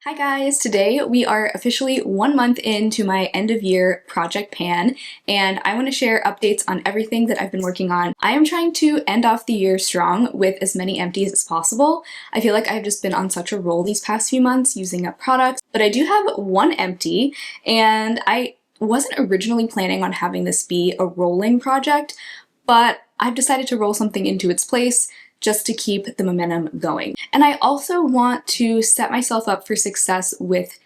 Hi guys! Today we are officially 1 month into my end of year project pan, and I want to share updates on everything that I've been working on. I am trying to end off the year strong with as many empties as possible. I feel like I've just been on such a roll these past few months using up products, but I do have one empty, and I wasn't originally planning on having this be a rolling project, but I've decided to roll something into its place just to keep the momentum going. And I also want to set myself up for success with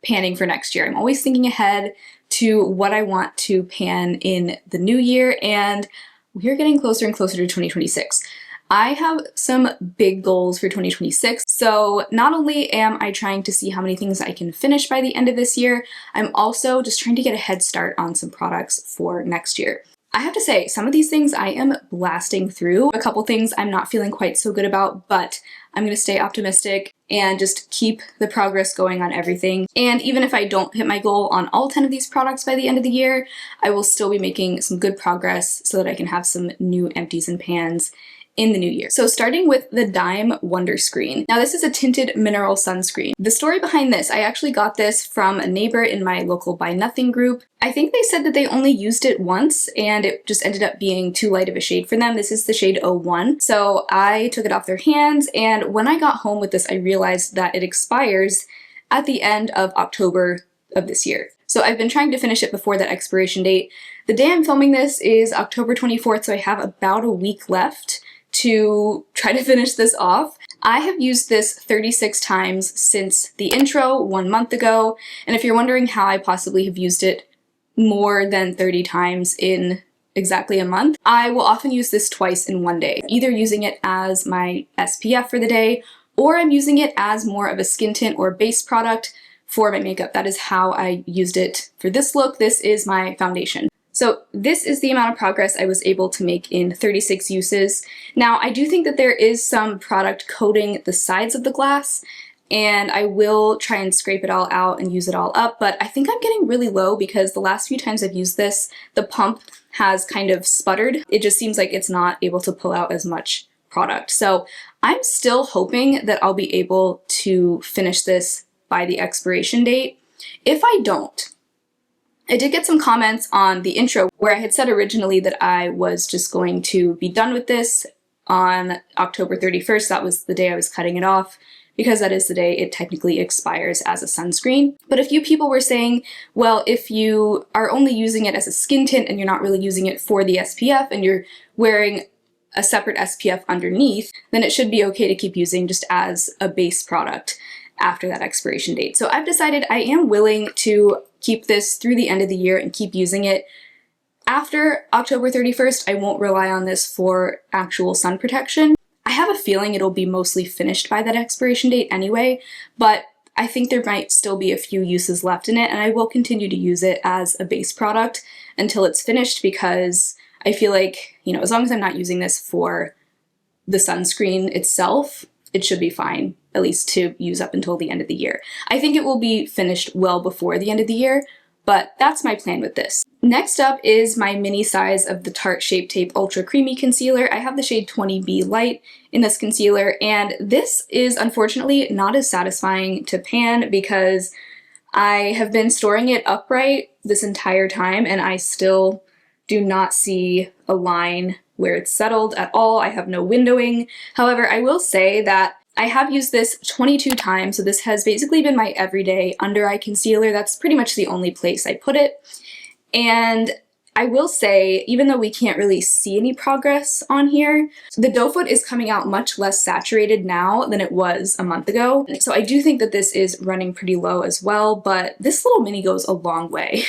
panning for next year. I'm always thinking ahead to what I want to pan in the new year, and we're getting closer and closer to 2026. I have some big goals for 2026, so not only am I trying to see how many things I can finish by the end of this year, I'm also just trying to get a head start on some products for next year. I have to say, some of these things I am blasting through. A couple things I'm not feeling quite so good about, but I'm going to stay optimistic and just keep the progress going on everything. And even if I don't hit my goal on all 10 of these products by the end of the year, I will still be making some good progress so that I can have some new empties and pans in the new year. So starting with the Dime Wonder Screen. Now this is a tinted mineral sunscreen. The story behind this, I actually got this from a neighbor in my local Buy Nothing group. I think they said that they only used it once and it just ended up being too light of a shade for them. This is the shade 01. So I took it off their hands, and when I got home with this, I realized that it expires at the end of October of this year. So I've been trying to finish it before that expiration date. The day I'm filming this is October 24th, so I have about a week left to try to finish this off. I have used this 36 times since the intro 1 month ago, and if you're wondering how I possibly have used it more than 30 times in exactly a month, I will often use this twice in one day, either using it as my SPF for the day, or I'm using it as more of a skin tint or base product for my makeup. That is how I used it for this look. This is my foundation. So this is the amount of progress I was able to make in 36 uses. Now, I do think that there is some product coating the sides of the glass, and I will try and scrape it all out and use it all up, but I think I'm getting really low because the last few times I've used this, the pump has kind of sputtered. It just seems like it's not able to pull out as much product. So I'm still hoping that I'll be able to finish this by the expiration date. If I don't, I did get some comments on the intro where I had said originally that I was just going to be done with this on October 31st. That was the day I was cutting it off, because that is the day it technically expires as a sunscreen. But a few people were saying, well, if you are only using it as a skin tint and you're not really using it for the SPF and you're wearing a separate SPF underneath, then it should be okay to keep using just as a base product after that expiration date. So I've decided I am willing to keep this through the end of the year and keep using it. After October 31st, I won't rely on this for actual sun protection. I have a feeling it'll be mostly finished by that expiration date anyway, but I think there might still be a few uses left in it, and I will continue to use it as a base product until it's finished, because I feel like, you know, as long as I'm not using this for the sunscreen itself, it should be fine, at least to use up until the end of the year. I think it will be finished well before the end of the year, but that's my plan with this. Next up is my mini size of the Tarte Shape Tape Ultra Creamy Concealer. I have the shade 20B Light in this concealer, and this is unfortunately not as satisfying to pan because I have been storing it upright this entire time and I still do not see a line where it's settled at all. I have no windowing. However, I will say that I have used this 22 times, so this has basically been my everyday under eye concealer. That's pretty much the only place I put it. And I will say, even though we can't really see any progress on here, the doe foot is coming out much less saturated now than it was a month ago. So I do think that this is running pretty low as well, but this little mini goes a long way.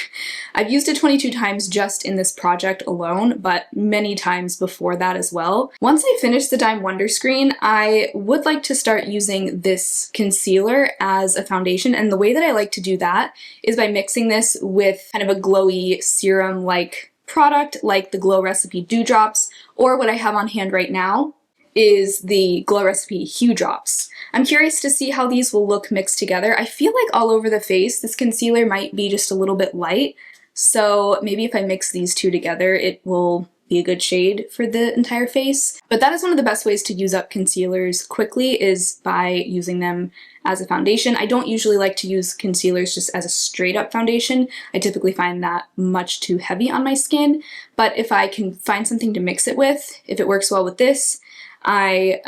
I've used it 22 times just in this project alone, but many times before that as well. Once I finish the Dime Wonder Screen, I would like to start using this concealer as a foundation, and the way that I like to do that is by mixing this with kind of a glowy serum-like product like the Glow Recipe Dew Drops, or what I have on hand right now is the Glow Recipe Hue Drops. I'm curious to see how these will look mixed together. I feel like all over the face this concealer might be just a little bit light, so maybe if I mix these two together it will be a good shade for the entire face. But that is one of the best ways to use up concealers quickly, is by using them as a foundation. I don't usually like to use concealers just as a straight up foundation. I typically find that much too heavy on my skin, but if I can find something to mix it with, if it works well with this, I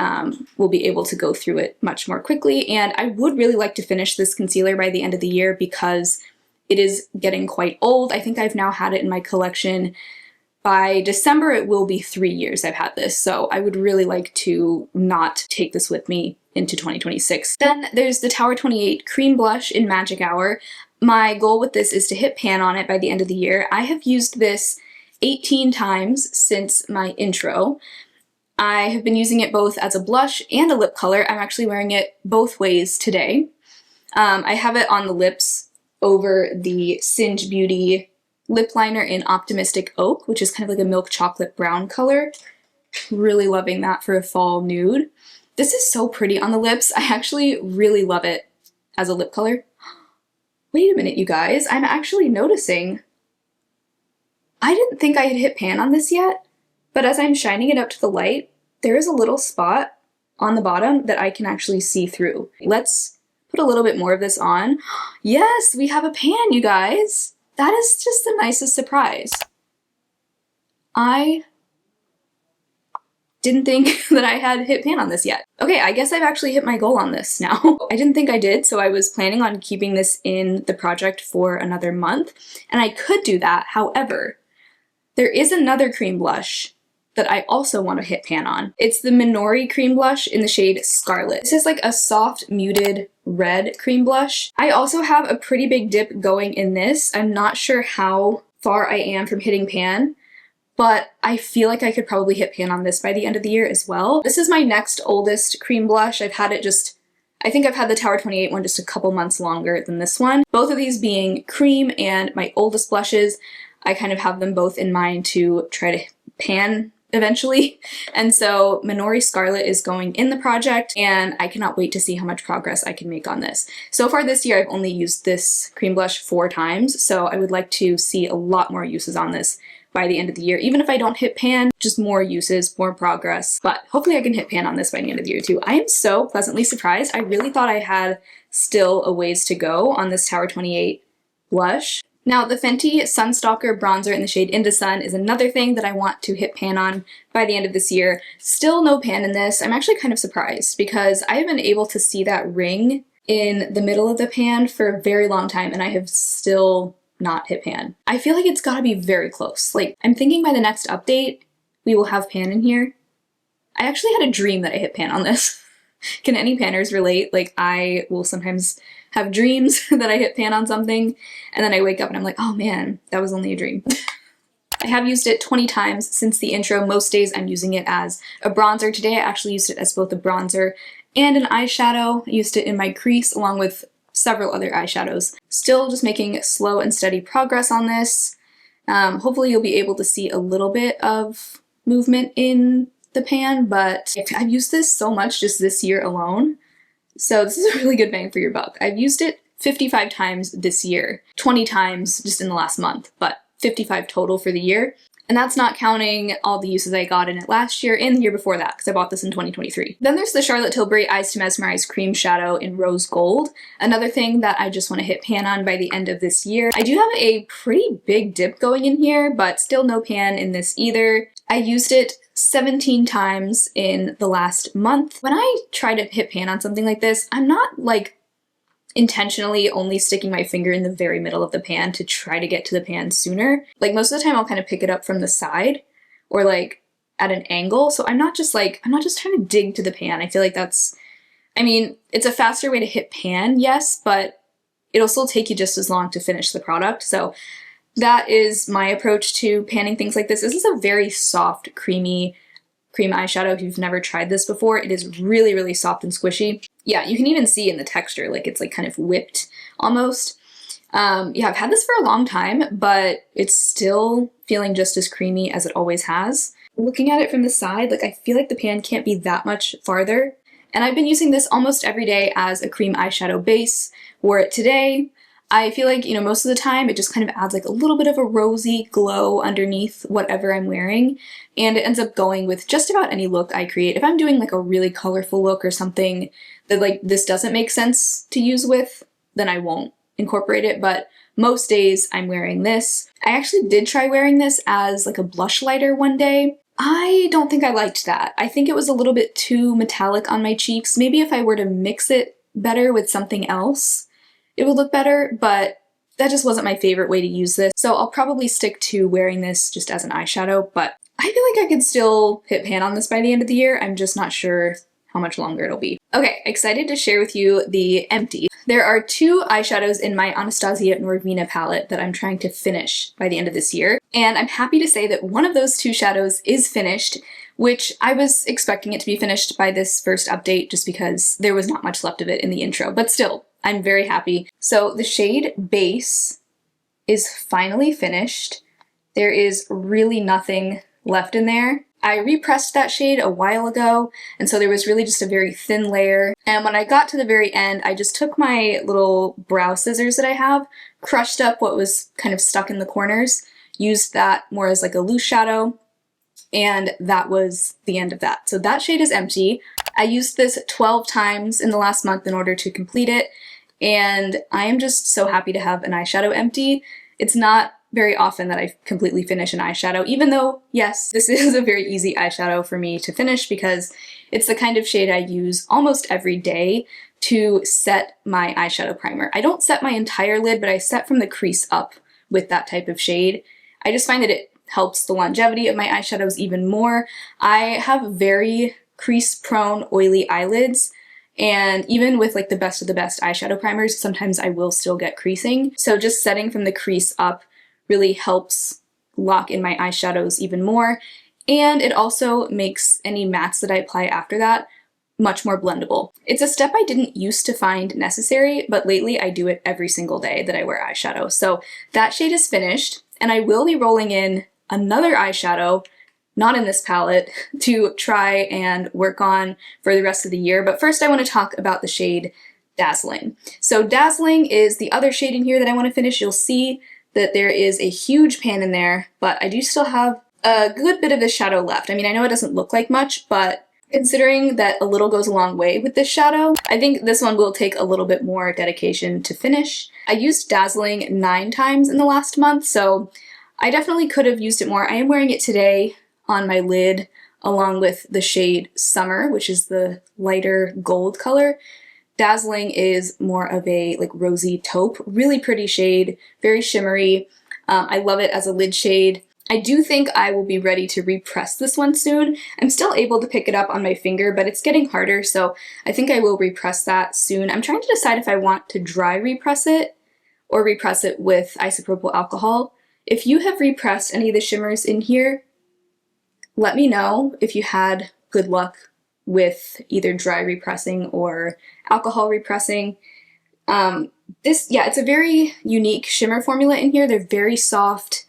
will be able to go through it much more quickly. And I would really like to finish this concealer by the end of the year because it is getting quite old. I think I've now had it in my collection. By December, it will be 3 years I've had this, so I would really like to not take this with me into 2026. Then there's the Tower 28 Cream Blush in Magic Hour. My goal with this is to hit pan on it by the end of the year. I have used this 18 times since my intro. I have been using it both as a blush and a lip color. I'm actually wearing it both ways today. I have it on the lips over the Singe Beauty lip liner in Optimistic Oak, which is kind of like a milk chocolate brown color. Really loving that for a fall nude. This is so pretty on the lips. I actually really love it as a lip color. Wait a minute, you guys. I'm actually noticing. I didn't think I had hit pan on this yet, but as I'm shining it up to the light, there is a little spot on the bottom that I can actually see through. Let's put a little bit more of this on. Yes, we have a pan, you guys. That is just the nicest surprise. I didn't think that I had hit pan on this yet. Okay, I guess I've actually hit my goal on this now. I didn't think I did, so I was planning on keeping this in the project for another month, and I could do that. However, there is another cream blush that I also want to hit pan on. It's the Minori cream blush in the shade Scarlet. This is like a soft, muted red cream blush. I also have a pretty big dip going in this. I'm not sure how far I am from hitting pan, but I feel like I could probably hit pan on this by the end of the year as well. This is my next oldest cream blush. I've had it I think I've had the Tower 28 one just a couple months longer than this one. Both of these being cream and my oldest blushes. I kind of have them both in mind to try to pan eventually. And so Minori Scarlet is going in the project, and I cannot wait to see how much progress I can make on this. So far this year, I've only used this cream blush 4 times, so I would like to see a lot more uses on this by the end of the year. Even if I don't hit pan, just more uses, more progress. But hopefully I can hit pan on this by the end of the year too. I am so pleasantly surprised. I really thought I had still a ways to go on this Tower 28 blush. Now, the Fenty Sunstalker bronzer in the shade Into Sun is another thing that I want to hit pan on by the end of this year. Still no pan in this. I'm actually kind of surprised because I have been able to see that ring in the middle of the pan for a very long time, and I have still not hit pan. I feel like it's gotta be very close. Like, I'm thinking by the next update, we will have pan in here. I actually had a dream that I hit pan on this. Can any panners relate? Like, I will sometimes have dreams that I hit pan on something, and then I wake up and I'm like, oh man, that was only a dream. I have used it 20 times since the intro. Most days I'm using it as a bronzer. Today I actually used it as both a bronzer and an eyeshadow. I used it in my crease along with several other eyeshadows. Still just making slow and steady progress on this. Hopefully you'll be able to see a little bit of movement in the pan, but I've used this so much just this year alone. So this is a really good bang for your buck. I've used it 55 times this year, 20 times just in the last month, but 55 total for the year. And that's not counting all the uses I got in it last year and the year before that, because I bought this in 2023. Then there's the Charlotte Tilbury Eyes to Mesmerize Cream Shadow in Rose Gold. Another thing that I just want to hit pan on by the end of this year. I do have a pretty big dip going in here, but still no pan in this either. I used it 17 times in the last month. When I try to hit pan on something like this, I'm not like intentionally only sticking my finger in the very middle of the pan to try to get to the pan sooner. Like, most of the time I'll kind of pick it up from the side or like at an angle. So I'm not just trying to dig to the pan. I feel like it's a faster way to hit pan, yes, but it'll still take you just as long to finish the product. So that is my approach to panning things like this. This is a very soft, creamy cream eyeshadow. If you've never tried this before, it is really, really soft and squishy. Yeah, you can even see in the texture, like it's like kind of whipped almost. Yeah, I've had this for a long time, but it's still feeling just as creamy as it always has. Looking at it from the side, like I feel like the pan can't be that much farther. And I've been using this almost every day as a cream eyeshadow base. Wore it today. I feel like, you know, most of the time it just kind of adds like a little bit of a rosy glow underneath whatever I'm wearing, and it ends up going with just about any look I create. If I'm doing like a really colorful look or something that like this doesn't make sense to use with, then I won't incorporate it, but most days I'm wearing this. I actually did try wearing this as like a blush lighter one day. I don't think I liked that. I think it was a little bit too metallic on my cheeks. Maybe if I were to mix it better with something else, it would look better, but that just wasn't my favorite way to use this. So I'll probably stick to wearing this just as an eyeshadow, but I feel like I could still hit pan on this by the end of the year. I'm just not sure how much longer it'll be. Okay, excited to share with you the Empty. There are 2 eyeshadows in my Anastasia Norvina palette that I'm trying to finish by the end of this year, and I'm happy to say that one of those 2 shadows is finished, which I was expecting it to be finished by this first update just because there was not much left of it in the intro, but still, I'm very happy. So the shade Base is finally finished. There is really nothing left in there. I repressed that shade a while ago, and so there was really just a very thin layer. And when I got to the very end, I just took my little brow scissors that I have, crushed up what was kind of stuck in the corners, used that more as like a loose shadow, and that was the end of that. So that shade is Empty. I used this 12 times in the last month in order to complete it, and I am just so happy to have an eyeshadow Empty. It's not very often that I completely finish an eyeshadow, even though, yes, this is a very easy eyeshadow for me to finish because it's the kind of shade I use almost every day to set my eyeshadow primer. I don't set my entire lid, but I set from the crease up with that type of shade. I just find that it helps the longevity of my eyeshadows even more. I have very crease-prone, oily eyelids, and even with like the best of the best eyeshadow primers, sometimes I will still get creasing. So just setting from the crease up really helps lock in my eyeshadows even more, and it also makes any mattes that I apply after that much more blendable. It's a step I didn't used to find necessary, but lately I do it every single day that I wear eyeshadow. So that shade is finished, and I will be rolling in another eyeshadow, not in this palette, to try and work on for the rest of the year. But first I want to talk about the shade Dazzling. So Dazzling is the other shade in here that I want to finish. You'll see that there is a huge pan in there, but I do still have a good bit of this shadow left. I mean, I know it doesn't look like much, but considering that a little goes a long way with this shadow, I think this one will take a little bit more dedication to finish. I used Dazzling 9 times in the last month, so I definitely could have used it more. I am wearing it today on my lid along with the shade Summer, which is the lighter gold color. Dazzling is more of a like rosy taupe, really pretty shade, very shimmery. I love it as a lid shade. I do think I will be ready to repress this one soon. I'm still able to pick it up on my finger, but it's getting harder, so I think I will repress that soon. I'm trying to decide if I want to dry repress it or repress it with isopropyl alcohol. If you have repressed any of the shimmers in here, let me know if you had good luck with either dry repressing or alcohol repressing. It's a very unique shimmer formula in here. They're very soft,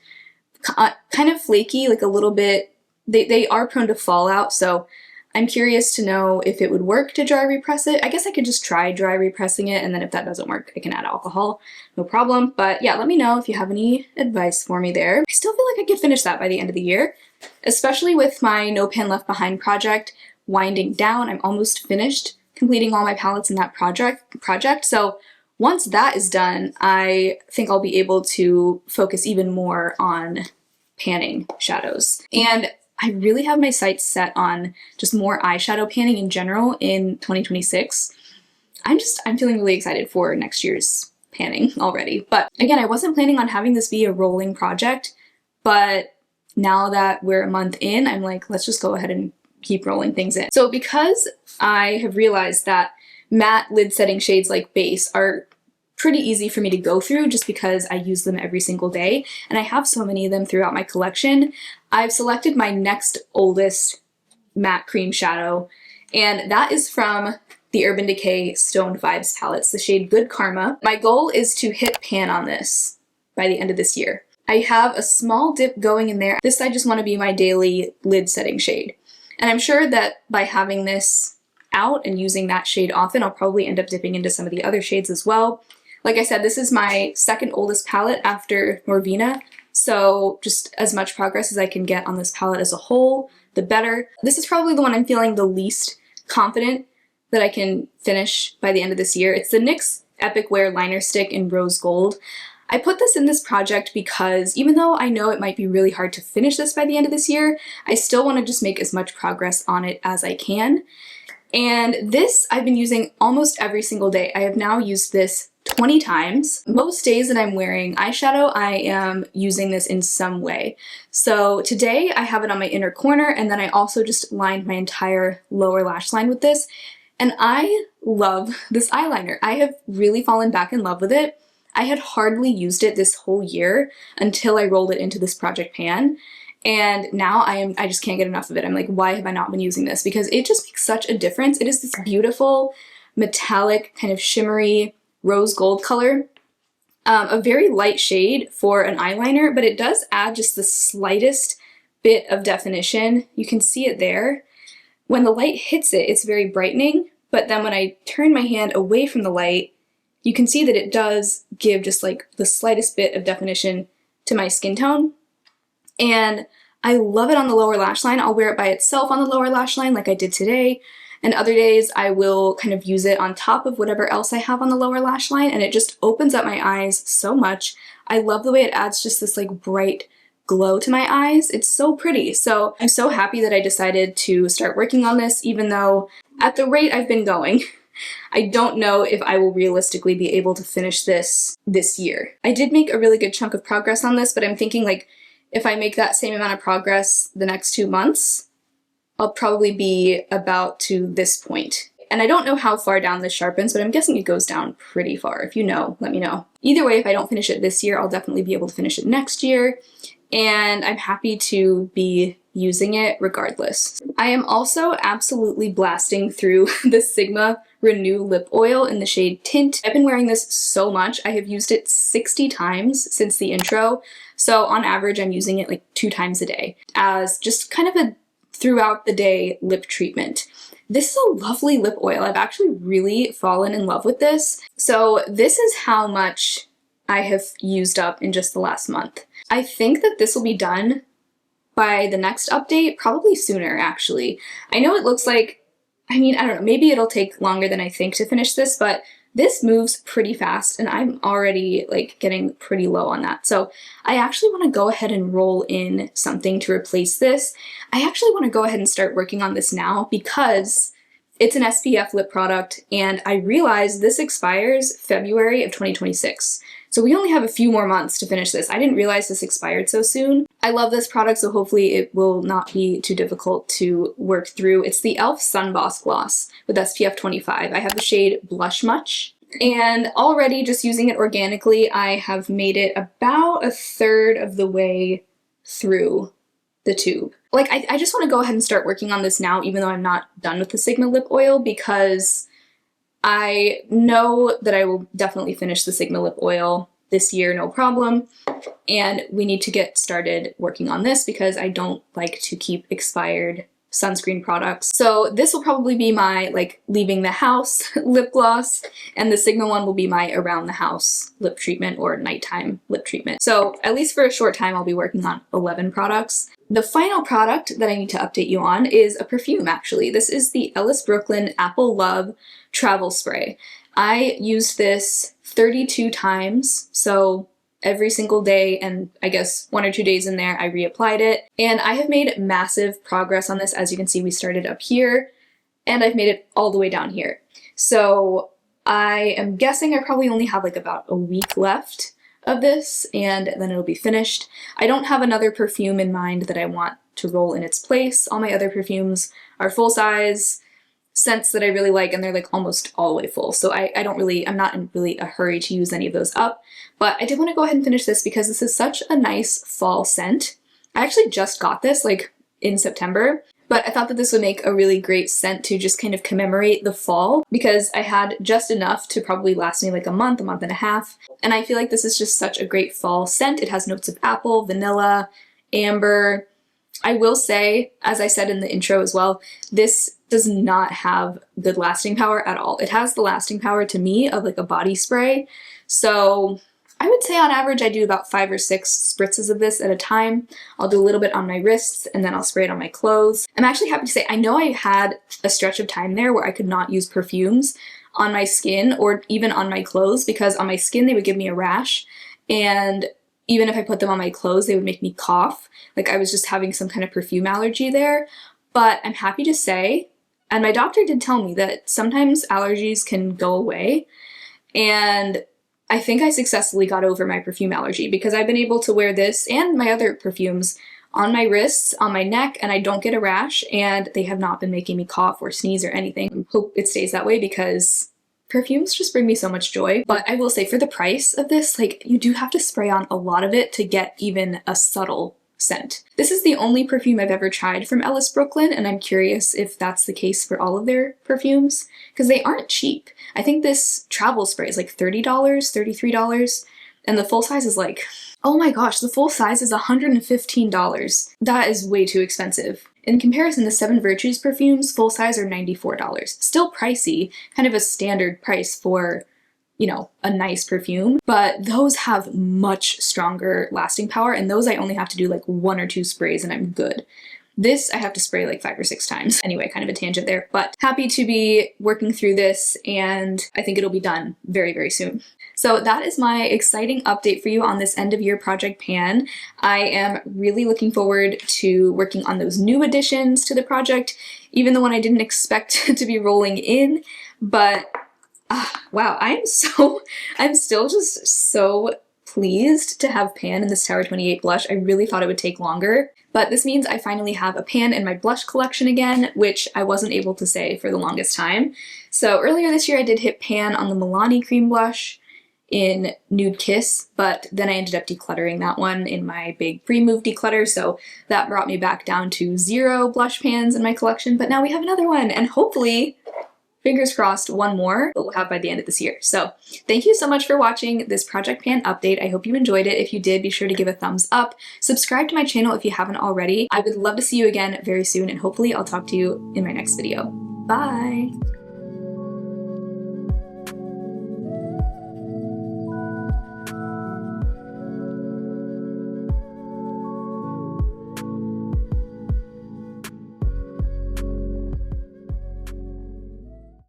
kind of flaky, like a little bit. They are prone to fallout, so I'm curious to know if it would work to dry repress it. I guess I could just try dry repressing it, and then if that doesn't work, I can add alcohol, no problem. But yeah, let me know if you have any advice for me there. I still feel like I could finish that by the end of the year, especially with my No Pan Left Behind project winding down. I'm almost finished completing all my palettes in that project. So once that is done, I think I'll be able to focus even more on panning shadows. And I really have my sights set on just more eyeshadow panning in general in 2026. I'm feeling really excited for next year's panning already. But again, I wasn't planning on having this be a rolling project, but now that we're a month in, I'm like, let's just go ahead and keep rolling things in. So because I have realized that matte lid setting shades like Base are pretty easy for me to go through just because I use them every single day, and I have so many of them throughout my collection, I've selected my next oldest matte cream shadow, and that is from the Urban Decay Stoned Vibes palette. It's the shade Good Karma. My goal is to hit pan on this by the end of this year. I have a small dip going in there. This I just want to be my daily lid setting shade. And I'm sure that by having this out and using that shade often, I'll probably end up dipping into some of the other shades as well. Like I said, this is my second oldest palette after Norvina, so just as much progress as I can get on this palette as a whole, the better. This is probably the one I'm feeling the least confident that I can finish by the end of this year. It's the NYX Epic Wear Liner Stick in Rose Gold. I put this in this project because even though I know it might be really hard to finish this by the end of this year, I still want to just make as much progress on it as I can. And this I've been using almost every single day. I have now used this 20 times. Most days that I'm wearing eyeshadow, I am using this in some way. So today I have it on my inner corner, and then I also just lined my entire lower lash line with this. And I love this eyeliner. I have really fallen back in love with it. I had hardly used it this whole year until I rolled it into this project pan. And now I just can't get enough of it. I'm like, why have I not been using this? Because it just makes such a difference. It is this beautiful, metallic, kind of shimmery rose gold color. A very light shade for an eyeliner, but it does add just the slightest bit of definition. You can see it there. When the light hits it, it's very brightening, but then when I turn my hand away from the light, you can see that it does give just like the slightest bit of definition to my skin tone. And I love it on the lower lash line. I'll wear it by itself on the lower lash line like I did today. And other days I will kind of use it on top of whatever else I have on the lower lash line, and it just opens up my eyes so much. I love the way it adds just this like bright glow to my eyes. It's so pretty. So I'm so happy that I decided to start working on this, even though at the rate I've been going, I don't know if I will realistically be able to finish this year. I did make a really good chunk of progress on this, but I'm thinking like if I make that same amount of progress the next 2 months, I'll probably be about to this point. And I don't know how far down this sharpens, but I'm guessing it goes down pretty far. If you know, let me know. Either way, if I don't finish it this year, I'll definitely be able to finish it next year. And I'm happy to be using it regardless. I am also absolutely blasting through the Sigma Renew Lip Oil in the shade Tint. I've been wearing this so much. I have used it 60 times since the intro. So on average, I'm using it like 2 times a day as just kind of a throughout the day lip treatment. This is a lovely lip oil. I've actually really fallen in love with this. So this is how much I have used up in just the last month. I think that this will be done by the next update, probably sooner actually. I know it looks like, I don't know, maybe it'll take longer than I think to finish this, but this moves pretty fast and I'm already like getting pretty low on that. So I actually want to go ahead and roll in something to replace this. I actually want to go ahead and start working on this now because it's an SPF lip product and I realized this expires February of 2026. So we only have a few more months to finish this. I didn't realize this expired so soon. I love this product, so hopefully it will not be too difficult to work through. It's the e.l.f. Sun Boss Gloss with SPF 25. I have the shade Blush Much. And already just using it organically, I have made it about 1/3 of the way through the tube. Like, I just want to go ahead and start working on this now, even though I'm not done with the Sigma lip oil, because I know that I will definitely finish the Sigma lip oil this year, no problem. And we need to get started working on this because I don't like to keep expired sunscreen products. So this will probably be my like leaving the house lip gloss, and the Sigma one will be my around the house lip treatment or nighttime lip treatment. So at least for a short time I'll be working on 11 products. The final product that I need to update you on is a perfume actually. This is the Ellis Brooklyn Apple Love Travel Spray. I used this 32 times, so every single day, and I guess 1 or 2 days in there I reapplied it. And I have made massive progress on this. As you can see, we started up here and I've made it all the way down here. So I am guessing I probably only have like about a week left of this and then it'll be finished. I don't have another perfume in mind that I want to roll in its place. All my other perfumes are full size scents that I really like and they're like almost all the way full. So I'm not in really a hurry to use any of those up, but I did want to go ahead and finish this because this is such a nice fall scent. I actually just got this like in September, but I thought that this would make a really great scent to just kind of commemorate the fall because I had just enough to probably last me like a month and a half. And I feel like this is just such a great fall scent. It has notes of apple, vanilla, amber. I will say, as I said in the intro as well, this does not have good lasting power at all. It has the lasting power to me of like a body spray. So I would say on average I do about 5 or 6 spritzes of this at a time. I'll do a little bit on my wrists and then I'll spray it on my clothes. I'm actually happy to say I know I had a stretch of time there where I could not use perfumes on my skin or even on my clothes, because on my skin they would give me a rash, and even if I put them on my clothes they would make me cough. Like I was just having some kind of perfume allergy there. But I'm happy to say, and my doctor did tell me, that sometimes allergies can go away, and I think I successfully got over my perfume allergy because I've been able to wear this and my other perfumes on my wrists, on my neck, and I don't get a rash, and they have not been making me cough or sneeze or anything. I hope it stays that way because perfumes just bring me so much joy. But I will say, for the price of this, like, you do have to spray on a lot of it to get even a subtle scent. This is the only perfume I've ever tried from Ellis Brooklyn, and I'm curious if that's the case for all of their perfumes, because they aren't cheap. I think this travel spray is like $30, $33, and the full size is like, oh my gosh, the full size is $115. That is way too expensive. In comparison, the 7 Virtues perfumes, full size, are $94. Still pricey, kind of a standard price for, you know, a nice perfume, but those have much stronger lasting power, and those I only have to do like 1 or 2 sprays and I'm good. This I have to spray like 5 or 6 times. Anyway, kind of a tangent there, but happy to be working through this, and I think it'll be done very, very soon. So that is my exciting update for you on this end of year project pan. I am really looking forward to working on those new additions to the project, even the one I didn't expect to be rolling in, but wow, I'm still just so pleased to have pan in this Tower 28 blush. I really thought it would take longer, but this means I finally have a pan in my blush collection again, which I wasn't able to say for the longest time. So earlier this year I did hit pan on the Milani cream blush in Nude Kiss, but then I ended up decluttering that one in my big pre-move declutter, so that brought me back down to 0 blush pans in my collection, but now we have another one, and hopefully, fingers crossed, one more that we'll have by the end of this year. So thank you so much for watching this project pan update. I hope you enjoyed it. If you did, be sure to give a thumbs up. Subscribe to my channel if you haven't already. I would love to see you again very soon, and hopefully I'll talk to you in my next video. Bye!